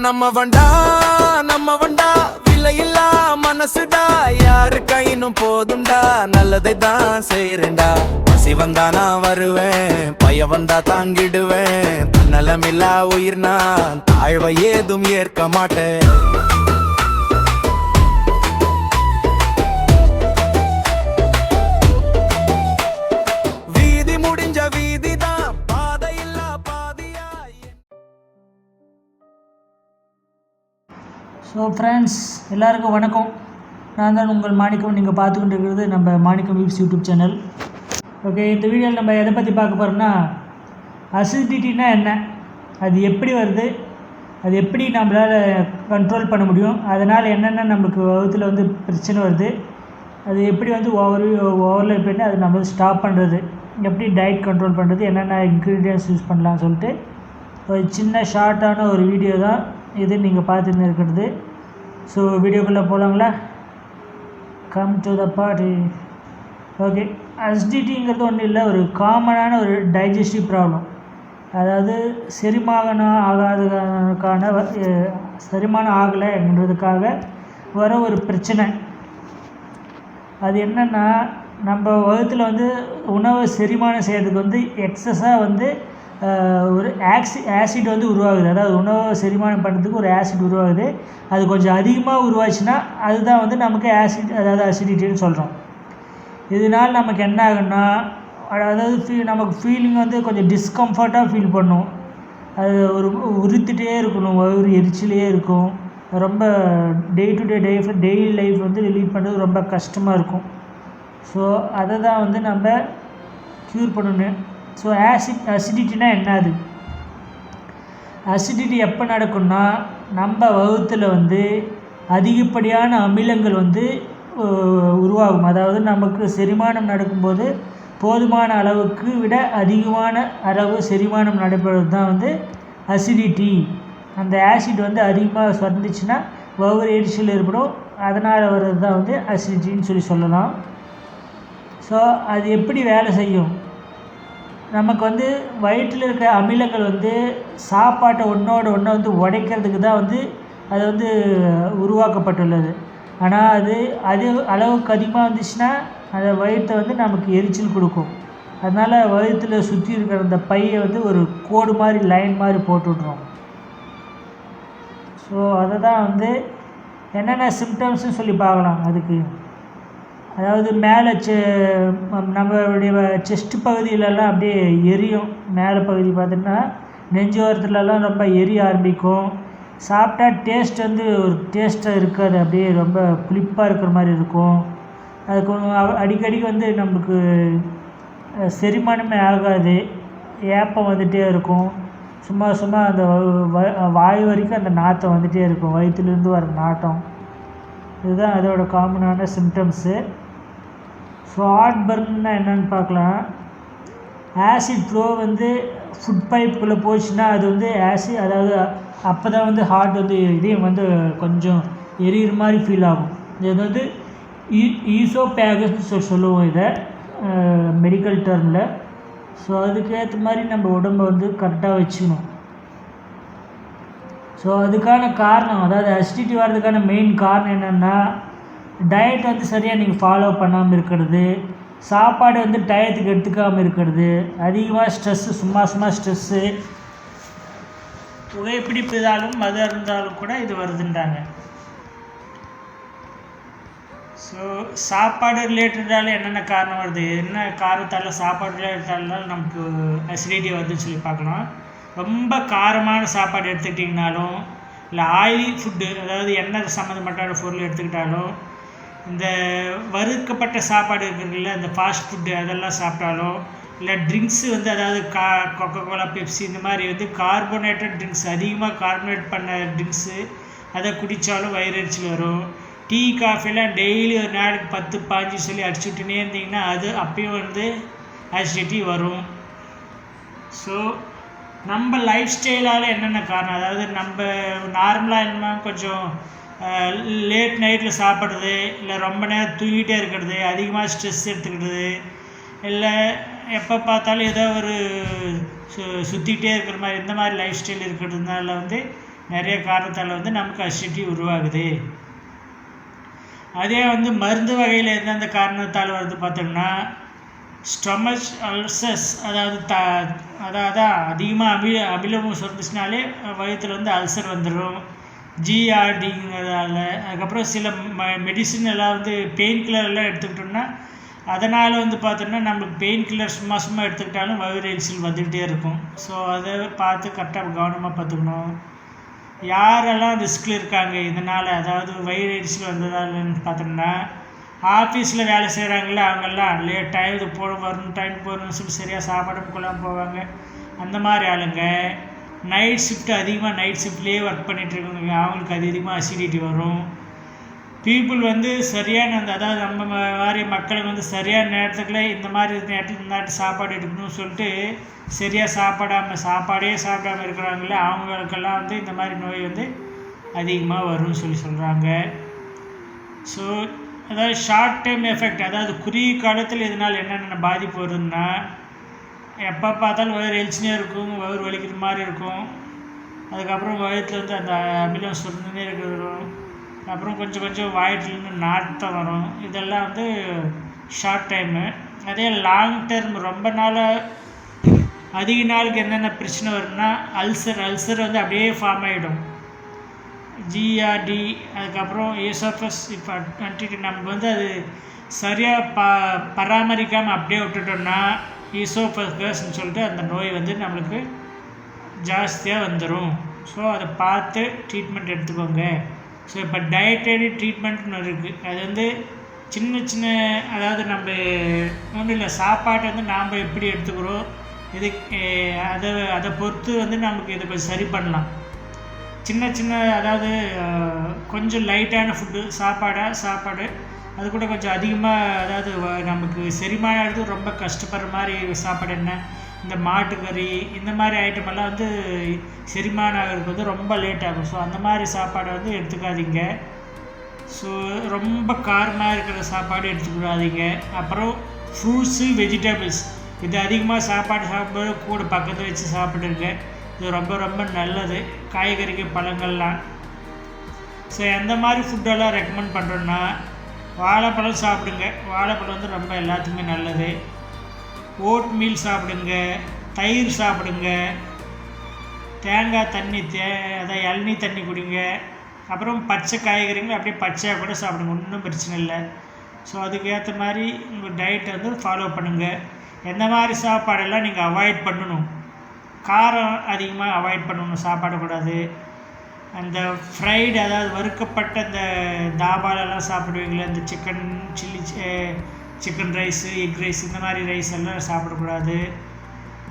நம்ம வண்டா விலையில்லா மனசுடா, யாரு கையினும் போதும்டா, நல்லதை தான் செய்றேன்டா. பசி வந்தா நான் வருவேன், பய வந்தா தாங்கிடுவேன், தன்னலமில்லா உயிர் நான் தாழ்வை ஏதும் ஏற்க மாட்டேன். வீதி முடிஞ்ச வீதிதான் பாதையில்லா பாதியா. ஸோ ஃப்ரெண்ட்ஸ், எல்லாருக்கும் வணக்கம். நான் தான் உங்கள் மாணிக்கம். நீங்கள் பார்த்துக்கிட்டு இருக்கிறது நம்ம மாணிக்கம் வீப்ஸ் யூடியூப் சேனல். ஓகே, இந்த வீடியோவில் நம்ம எதை பற்றி பார்க்க போகிறோம்னா, அசிடிட்டினா என்ன, அது எப்படி வருது, அது எப்படி நம்மளால் கண்ட்ரோல் பண்ண முடியும், அதனால் என்னென்ன நமக்கு வகுத்தில் வந்து பிரச்சனை வருது, அது எப்படி வந்து ஓவர்லோட் பண்ணி அது நம்ம ஸ்டாப் பண்ணுறது, எப்படி டயட் கண்ட்ரோல் பண்ணுறது, என்னென்ன இன்க்ரீடியன்ஸ் யூஸ் பண்ணலாம்னு சொல்லிட்டு ஒரு சின்ன ஷார்ட்டான ஒரு வீடியோ தான் இது நீங்கள் பார்த்துன்னு இருக்கிறது. ஸோ வீடியோக்குள்ளே போகலாங்களா? Come to the party. Okay, அசிடிட்டிங்கிறது ஒன்றும் இல்லை, ஒரு காமனான ஒரு டைஜஸ்டிவ் ப்ராப்ளம். அதாவது செரிமானம் ஆகாததுக்கான செரிமானம் ஆகலைன்றதுக்காக வர ஒரு பிரச்சனை. அது என்னென்னா, நம்ம வகுத்தில் வந்து உணவை செரிமானம் செய்கிறதுக்கு வந்து எக்ஸஸாக வந்து ஒரு ஆசிட் வந்து உருவாகுது. அதாவது உணவை செரிமானம் பண்ணுறதுக்கு ஒரு ஆசிட் உருவாகுது. அது கொஞ்சம் அதிகமாக உருவாச்சுன்னா அதுதான் வந்து நமக்கு ஆசிட், அதாவது அசிடிட்டின்னு சொல்கிறோம். இதனால் நமக்கு என்ன ஆகுன்னா, அதாவது நமக்கு ஃபீலிங் வந்து கொஞ்சம் டிஸ்கம்ஃபர்ட்டாக ஃபீல் பண்ணும். அது ஒரு உறுத்திட்டே இருக்கணும், ஒரு எரிச்சிலே இருக்கும். ரொம்ப day to day daily life வந்து லீட் பண்ணுறது ரொம்ப கஷ்டமாக இருக்கும். ஸோ அதை தான் வந்து நம்ம க்யூர் பண்ணணும். ஸோ அசிடிட்டினா என்ன? அது அசிடிட்டி எப்போ நடக்கும்னா, நம்ம வகுத்தில் வந்து அதிகப்படியான அமிலங்கள் வந்து உருவாகும். அதாவது நமக்கு செரிமானம் நடக்கும்போது போதுமான அளவுக்கு விட அதிகமான அளவு செரிமானம் நடைபெறுவது தான் வந்து அசிடிட்டி. அந்த ஆசிட் வந்து அதிகமாக சுரந்துச்சுன்னா வயிறு எரிச்சல் ஏற்படும். அதனால் வர்றது தான் வந்து அசிடிட்டின்னு சொல்லலாம். ஸோ அது எப்படி வேலை செய்யும்? நமக்கு வந்து வயிற்றில் இருக்கிற அமிலங்கள் வந்து சாப்பாட்டை ஒன்றோடு ஒன்று வந்து உடைக்கிறதுக்கு தான் வந்து அது வந்து உருவாக்கப்பட்டுள்ளது. ஆனால் அது அளவுக்கு அதிகமாக வந்துச்சுன்னா அந்த வயிற்றை வந்து நமக்கு எரிச்சல் கொடுக்கும். அதனால் வயிற்றில் சுற்றி இருக்கிற அந்த பையை வந்து ஒரு கோடு மாதிரி லைன் மாதிரி போட்டு விட்றோம். ஸோ அதை தான் வந்து என்னென்ன சிம்டம்ஸ்னு சொல்லி பார்க்கலாம். அதுக்கு அதாவது மேலே நம்மளுடைய செஸ்ட் பகுதியிலலாம் அப்படியே எரியும். மேலே பகுதி பார்த்திங்கன்னா நெஞ்சோரத்துலலாம் ரொம்ப எரிய ஆரம்பிக்கும். சாப்பிட்டா டேஸ்ட் வந்து ஒரு டேஸ்ட்டாக இருக்காது, அப்படியே ரொம்ப புளிப்பாக இருக்கிற மாதிரி இருக்கும். அதுக்கு அடிக்கடி வந்து நமக்கு செரிமானமே ஆகாது, ஏப்பம் வந்துகிட்டே இருக்கும். சும்மா அந்த வாய் வரைக்கும் அந்த நாற்றம் வந்துகிட்டே இருக்கும், வயிற்றுலேருந்து வர நாட்டம். இதுதான் அதோட காமனான சிம்டம்ஸு. ஸோ ஹார்ட் பர்ன்னா என்னென்னு பார்க்கலாம். ஆசிட் ஃப்ளோ வந்து ஃபுட் பைப்புக்குள்ளே போச்சுன்னா அது வந்து அதாவது அப்போ தான் வந்து ஹார்ட் வந்து இதையும் வந்து கொஞ்சம் எரியிற மாதிரி ஃபீல் ஆகும். இது வந்து ஈசோபேகஸ்ன்னு சொல்லுவோம் இதை மெடிக்கல் டேர்மில். ஸோ அதுக்கேற்ற மாதிரி நம்ம உடம்பை வந்து கரெக்டாக வச்சுக்கணும். ஸோ அதுக்கான காரணம், அதாவது அசிடிட்டி வர்றதுக்கான மெயின் காரணம் என்னென்னா, டயட் வந்து சரியாக நீங்கள் ஃபாலோ பண்ணாமல் இருக்கிறது, சாப்பாடு வந்து டயத்துக்கு எடுத்துக்காமல் இருக்கிறது, அதிகமாக ஸ்ட்ரெஸ்ஸு, சும்மா ஸ்ட்ரெஸ்ஸு, புகைப்பிடிப்பு இருந்தாலும் மது இருந்தாலும் கூட இது வருதுன்றாங்க. ஸோ சாப்பாடு ரிலேட்டடால் என்னென்ன காரணம் வருது, என்ன காரணத்தால் சாப்பாடு ரிலேட்டடால் நமக்கு அசிடிட்டி வருதுன்னு சொல்லி பார்க்கலாம். ரொம்ப காரமான சாப்பாடு எடுத்துக்கிட்டிங்கனாலும், இல்லை ஆயிலி ஃபுட்டு, அதாவது எண்ணெய் சம்மந்தப்பட்ட பொருள் எடுத்துக்கிட்டாலும், இந்த வறுக்கப்பட்ட சாப்பாடு இருக்கிறதுல இந்த ஃபாஸ்ட் ஃபுட்டு அதெல்லாம் சாப்பிட்டாலும், இல்லை ட்ரிங்க்ஸு வந்து அதாவது கொக்கோ கோலா, பெப்சி இந்த மாதிரி வந்து கார்போனேட்டட் ட்ரிங்க்ஸ், அதிகமாக கார்பனேட் பண்ண ட்ரிங்க்ஸு அதை குடித்தாலும் வயிறு எரிச்சல் வரும். டீ காஃபிலாம் டெய்லி ஒரு நாளைக்கு 10-15 சொல்லி அடிச்சு விட்டுனே இருந்தீங்கன்னா அது அப்பயும் வந்து அசிடிட்டி வரும். ஸோ நம்ம லைஃப் ஸ்டைலால் என்னென்ன காரணம், அதாவது நம்ம நார்மலாக என்ன கொஞ்சம் லேட் நைட்டில் சாப்பிட்றது, இல்லை ரொம்ப நேரம் தூங்கிட்டே இருக்கிறது, அதிகமாக ஸ்ட்ரெஸ் எடுத்துக்கிறது, இல்லை எப்போ பார்த்தாலும் ஏதோ ஒரு சுற்றிக்கிட்டே இருக்கிற மாதிரி இந்த மாதிரி லைஃப் ஸ்டைல் இருக்கிறதுனால வந்து நிறைய காரணத்தால் வந்து நமக்கு அசிடிட்டி உருவாகுது. அதே வந்து மருந்து வகையில் எந்தெந்த காரணத்தால் வருது பார்த்தோம்னா ஸ்டொமச் அல்சர்ஸ், அதாவது அதிகமாக அமிலம் சுரந்துச்சுனாலே வயிற்றில் வந்து அல்சர் வந்துடும். ஜிஆர்டிங்கிறதால அதுக்கப்புறம் சில மெடிசின் எல்லாம் வந்து பெயின் கில்லர் எல்லாம் எடுத்துக்கிட்டோம்னா அதனால் வந்து பார்த்தோம்னா நம்மளுக்கு பெயின் கில்லர் சும்மா எடுத்துக்கிட்டாலும் வயிறு எரிச்சல் வந்துக்கிட்டே இருக்கும். ஸோ அதை பார்த்து கரெக்டாக கவனமாக பார்த்துக்கணும். யாரெல்லாம் ரிஸ்கில் இருக்காங்க இதனால், அதாவது வயிறு எரிச்சல் வந்ததாலன்னு பார்த்தோம்னா ஆஃபீஸில் வேலை செய்கிறாங்கள அவங்கெல்லாம் டைமுக்கு வரணும் டைமுக்கு போகணும்னு சொல்லி சரியாக சாப்பாடும் கொள்ளாமல் போவாங்க. அந்த மாதிரி ஆளுங்க நைட் ஷிஃப்ட் அதிகமாக நைட் ஷிஃப்ட்லேயே ஒர்க் பண்ணிகிட்ருக்கவங்க அவங்களுக்கு அதிகமாக அசிடிட்டி வரும். பீப்புள் வந்து சரியான அதாவது நம்ம மாதிரி மக்களுக்கு வந்து சரியான நேரத்துக்குள்ள இந்த மாதிரி நேரத்தில் சாப்பாடு எடுக்கணும்னு சொல்லிட்டு சரியாக சாப்பாடே சாப்பிடாமல் இருக்கிறாங்களே அவங்களுக்கெல்லாம் வந்து இந்த மாதிரி நோய் வந்து அதிகமாக வரும்னு சொல்கிறாங்க. ஸோ அதாவது ஷார்ட் டைம் எஃபெக்ட், அதாவது குறுகிய காலத்தில் இதனால் என்னென்ன பாதிப்பு வருதுன்னா எப்போ பார்த்தாலும் வயிறு எரிச்சினே இருக்கும், வயிறு வலிக்கிற மாதிரி இருக்கும். அதுக்கப்புறம் வயிற்றில் வந்து அந்த அமிலம் சுரந்துனே இருக்கிறது, அப்புறம் கொஞ்சம் வயிற்றுலேருந்து நாட்டம் வரும். இதெல்லாம் வந்து ஷார்ட் டைமு. அதே லாங் டேர்ம் ரொம்ப நாளாக அதிக நாளுக்கு என்னென்ன பிரச்சனை வரும்னா அல்சர் வந்து அப்படியே ஃபார்ம் ஆகிடும். ஜிஆர்டி அதுக்கப்புறம் ஏசோஃபஸ். இப்போ நம்ம வந்து அது சரியாக பராமரிக்காமல் அப்படியே விட்டுட்டோம்னா ஈசோஃபகஸ்ன்னு சொல்லிட்டு அந்த நோய் வந்து நம்மளுக்கு ஜாஸ்தியாக வந்துடும். ஸோ அதை பார்த்து ட்ரீட்மெண்ட் எடுத்துக்கோங்க. ஸோ இப்போ டயட்டரி ட்ரீட்மெண்ட்னு இருக்குது. அது வந்து சின்ன அதாவது நம்ம ஒன்றும் இல்லை, சாப்பாட்டை வந்து நாம் எப்படி எடுத்துக்கிறோம் இது அதை பொறுத்து வந்து நமக்கு இதை கொஞ்சம் சரி பண்ணலாம். சின்ன அதாவது கொஞ்சம் லைட்டான ஃபுட்டு சாப்பாடு அது கூட கொஞ்சம் அதிகமாக, அதாவது நமக்கு செரிமானம் ரொம்ப கஷ்டப்படுற மாதிரி சாப்பாடு என்ன, இந்த மாட்டுக்கறி இந்த மாதிரி ஐட்டமெல்லாம் வந்து செரிமானம் ஆகிறதுக்கு வந்து ரொம்ப லேட் ஆகும். ஸோ அந்த மாதிரி சாப்பாடை வந்து எடுத்துக்காதீங்க. ஸோ ரொம்ப காரமாக இருக்கிற சாப்பாடு எடுத்துக்கூடாதீங்க. அப்புறம் ஃப்ரூட்ஸு வெஜிடபிள்ஸ் இது அதிகமாக சாப்பிடும்போது கூட பக்கத்தில் வச்சு சாப்பிடுங்க. இது ரொம்ப நல்லது. காய்கறிகள் பழங்கள்லாம். ஸோ எந்த மாதிரி ஃபுட்டெல்லாம் ரெக்கமெண்ட் பண்ணுறோன்னா வாழைப்பழம் சாப்பிடுங்க. வாழைப்பழம் வந்து ரொம்ப எல்லாத்துக்குமே நல்லது. ஓட் மீல் சாப்பிடுங்க, தயிர் சாப்பிடுங்க, தேங்காய் தண்ணி அதாவது இளநீ தண்ணி குடிங்க. அப்புறம் பச்சை காய்கறிகள் அப்படியே பச்சையாக கூட சாப்பிடுங்க, ஒன்றும் பிரச்சனை இல்லை. ஸோ அதுக்கேற்ற மாதிரி உங்கள் டயட்டை வந்து ஃபாலோ பண்ணுங்கள். எந்த மாதிரி சாப்பாடெல்லாம் நீங்கள் அவாய்ட் பண்ணணும், காரம் அதிகமாக அவாய்ட் பண்ணணும், சாப்பிடக்கூடாது. அந்த ஃப்ரைடு அதாவது வறுக்கப்பட்ட இந்த தாபாலெல்லாம் சாப்பிடுவீங்களே, இந்த சிக்கன் ரைஸு, எக் ரைஸ் இந்த மாதிரி ரைஸ் எல்லாம் சாப்பிடக்கூடாது.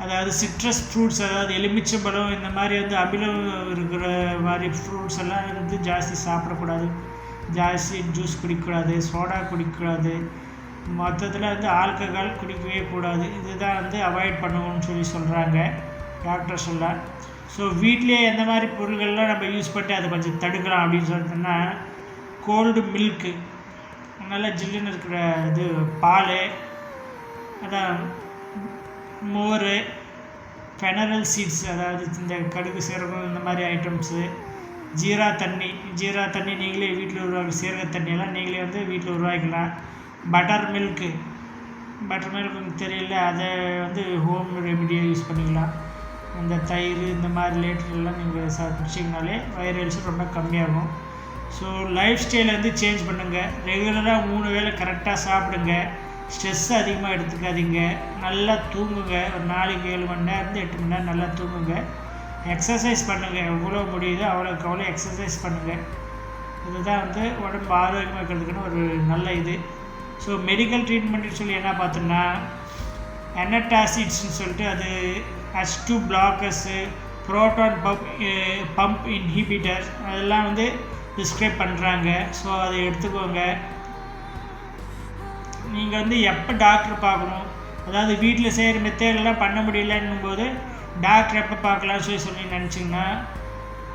அதாவது சிட்ரஸ் ஃப்ரூட்ஸ், அதாவது எலுமிச்சம்பழம் இந்த மாதிரி வந்து அமிலம் இருக்கிற மாதிரி ஃப்ரூட்ஸ் எல்லாம் வந்து ஜாஸ்தி சாப்பிடக்கூடாது. ஜாஸ்தி ஜூஸ் குடிக்கக்கூடாது, சோடா குடிக்கக்கூடாது, மொத்தத்தில் வந்து ஆல்கஹால் குடிக்கவே கூடாது. இதுதான் வந்து அவாய்ட் பண்ணணும்னு சொல்கிறாங்க டாக்டர்ஸ் எல்லாம். ஸோ வீட்லேயே எந்த மாதிரி பொருள்கள்லாம் நம்ம யூஸ் பண்ணி அதை கொஞ்சம் தடுக்கலாம் அப்படின்னு சொல்லிட்டோம்னா கோல்டு மில்க்கு, நல்லா ஜில்லுன்னு இருக்கிற இது பால், அதான் மோர், ஃபெனரல் சீட்ஸ் அதாவது இந்த கடுகு சீரகம் இந்த மாதிரி ஐட்டம்ஸு, ஜீரா தண்ணி நீங்களே வீட்டில் உருவாக்கி, சீரக தண்ணியெல்லாம் நீங்களே வந்து வீட்டில் உருவாக்கிக்கலாம். பட்டர் மில்க்கு உங்களுக்கு தெரியல, அதை வந்து ஹோம் ரெமிடியாக யூஸ் பண்ணிக்கலாம். இந்த தயிர் இந்த மாதிரி லேட்டரெல்லாம் நீங்கள் குடிச்சிங்கனாலே வயிறு எரிச்சல் ரொம்ப கம்மியாகும். ஸோ லைஃப் ஸ்டைலை வந்து சேஞ்ச் பண்ணுங்கள். ரெகுலராக 3 வேளை கரெக்டாக சாப்பிடுங்க. ஸ்ட்ரெஸ் அதிகமாக எடுத்துக்காதீங்க. நல்லா தூங்குங்க. ஒரு நாளைக்கு 7 மணி நேரம் 8 மணி நேரம் நல்லா தூங்குங்க. எக்ஸசைஸ் பண்ணுங்கள். எவ்வளோ முடியுதோ அவ்வளோ எக்ஸசைஸ் பண்ணுங்கள். இதுதான் வந்து உடம்பு ஆரோக்கியமாக இருக்கிறதுக்குன்னு ஒரு நல்ல இது. ஸோ மெடிக்கல் ட்ரீட்மெண்ட்னு சொல்லி என்ன பார்த்தோன்னா அனட்டாசிட்ஸ்ன்னு சொல்லிட்டு அது H2 பிளாக்கர்ஸு, புரோட்டான் பம்ப் இன்ஹிபிட்டர் அதெல்லாம் வந்து ப்ரிஸ்கிரைப் பண்ணுறாங்க. ஸோ அதை எடுத்துக்கோங்க. நீங்கள் வந்து எப்போ டாக்டர் பார்க்கணும், அதாவது வீட்டில் செய்கிற மெத்தேடெல்லாம் பண்ண முடியலன்னும் போது டாக்டர் எப்போ பார்க்கலாம்னு சொல்லி நினச்சிங்கன்னா,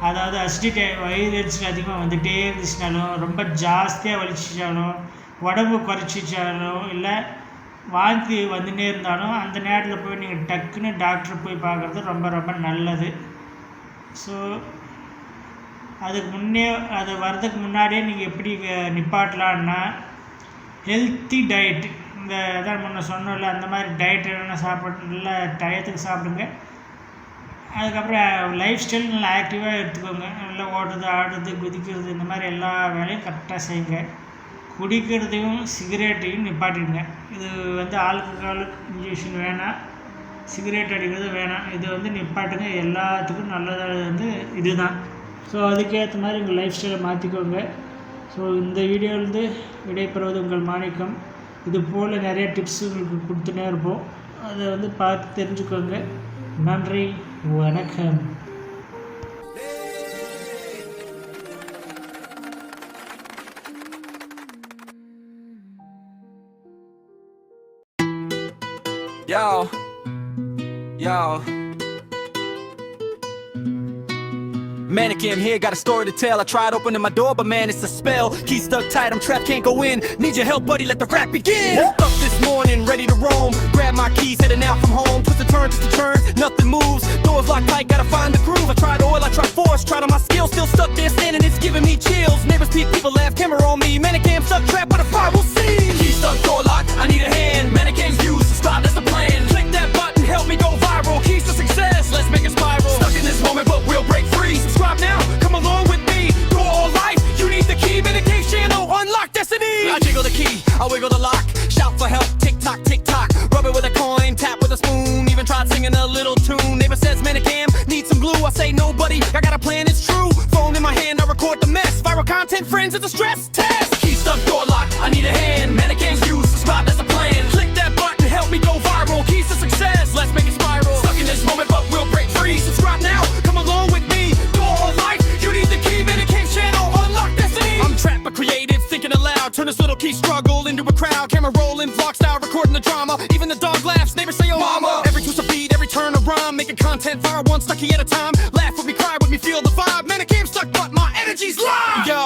அதாவது அசிடிட்டி வயிறு எரிச்சல் அதிகமாக வந்துகிட்டே இருந்துச்சுனாலும், ரொம்ப ஜாஸ்தியாக வலிச்சிச்சாலும், உடம்பு குறைச்சிச்சாலும், இல்லை வாந்தி வந்துட்டே இருந்தாலும் அந்த நேரத்தில் போய் நீங்கள் டக்குன்னு டாக்டரை போய் பார்க்குறது ரொம்ப நல்லது. ஸோ அதுக்கு முன்னே அது வர்றதுக்கு முன்னாடியே நீங்கள் எப்படி நிப்பாட்டலான்னா ஹெல்த்தி டயட், இந்த இதான் முன்ன சொன்னோம்ல அந்த மாதிரி டயட் என்னென்ன சாப்பிட்டு நல்லா டயத்துக்கு சாப்பிடுங்க. அதுக்கப்புறம் லைஃப் ஸ்டைல் நல்லா ஆக்டிவாக எடுத்துக்கோங்க. நல்லா ஓடுறது, ஆடுறது, குதிக்கிறது, இந்த மாதிரி எல்லா வேலையும் கரெக்டாக செய்யுங்க. குடிக்கிறதையும் சிகரெட்டையும் நிப்பாட்டிடுங்க. இது வந்து ஆல்கஹால் இன்ஜெக்ஷன் வேணாம், சிகரெட் அடிக்கிறது வேணாம். இது வந்து நிப்பாட்டுங்க. எல்லாத்துக்கும் நல்லதாக வந்து இதுதான். ஸோ அதுக்கேற்ற மாதிரி உங்கள் லைஃப் ஸ்டைலை மாற்றிக்கோங்க. ஸோ இந்த வீடியோவிலேருந்து விடைபெறுவது உங்கள் மாணிக்கம். இது போல் நிறைய டிப்ஸ் உங்களுக்கு கொடுத்துட்டே இருப்போம். அதை வந்து பார்த்து தெரிஞ்சுக்கோங்க. நன்றி, வணக்கம். Yo, yo. Mannequin here, got a story to tell. I tried opening my door, but man, it's a spell. Key stuck tight, I'm trapped, can't go in. Need your help, buddy, let the rap begin. Woke up this morning, ready to roam. Grab my keys, heading out from home. Twist a turn, nothing moves. Doors locked tight, gotta find the groove. I tried oil, I tried force, tried on my skills. Still stuck there standing, it's giving me chills. Neighbors peek, people laugh, camera on me. Mannequin stuck, trapped by the fire, we'll see. Key stuck, door locked, I need a hand. Mannequin's views, subscribe, that's the plan. Click that button, help me go viral. Keys to success, let's make it spiral. Stuck in this moment, but we'll break free. Subscribe now, come along with me. Go all life, you need the key. Mannequin channel, unlock destiny. I jiggle the key, I wiggle the lock. Shout for help, tick tock, tick tock. Rub it with a coin, tap with a spoon. Even tried singing a little tune. Neighbor says, Mannequin, need some glue. I say, nobody, I got a plan, it's true. Phone in my hand, I record the mess. Viral content, friends, it's a stress test. Key stuck, door locked, I need a hand. Mannequin's views, subscribe, that's the plan. Click that button, help me go viral. Keys to success, let's make it spiral. Stuck in this moment, but we'll break free. Subscribe now, come along with me. Go all life, you need the key. Mannequin channel, unlock destiny. I'm trapped but creative, thinking aloud. Turn this little key struggle into a crowd. Camera rolling, vlog style, recording the drama. Even the dog laughs, neighbors say, oh mama. Every twist of beat, every turn of rhyme. Making content viral, one stucky at a time. Laugh with me, cry with me, feel the vibe. Mannequin stuck, but my energy's live. Yo,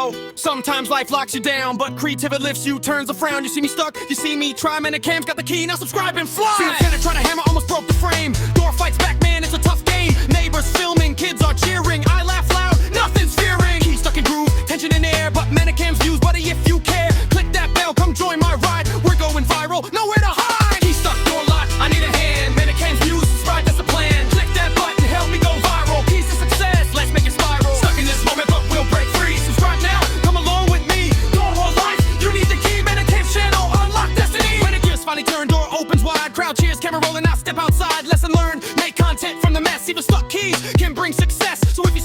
sometimes life locks you down, but creativity lifts you, turns a frown. You see me stuck, you see me try. Mannequin's got the key, now subscribe and fly. See the tenor trying to hammer, almost broke the frame. Door fights back, man, it's a tough game. Neighbors filming, kids are cheering. I laugh loud, nothing's fearing. Key stuck in groove, tension in air, but Mannequin's views, buddy, if you care. Click that bell, come join my ride. We're going viral, nowhere to hide. Key stuck, door locked, I need a hand. Mannequin's views, subscribe, that's the plan. Click that button, help me go viral. Keys to success, let's make it spiral. Stuck in this moment, but we'll break free. Subscribe now, come along with me. Go all life, you need the key. Mannequin's channel, unlock destiny. When it gears finally turn, door opens wide. Crowd cheers, camera rolling, I step outside. Lesson learned, make content from the mess. Even stuck keys can bring success. So if you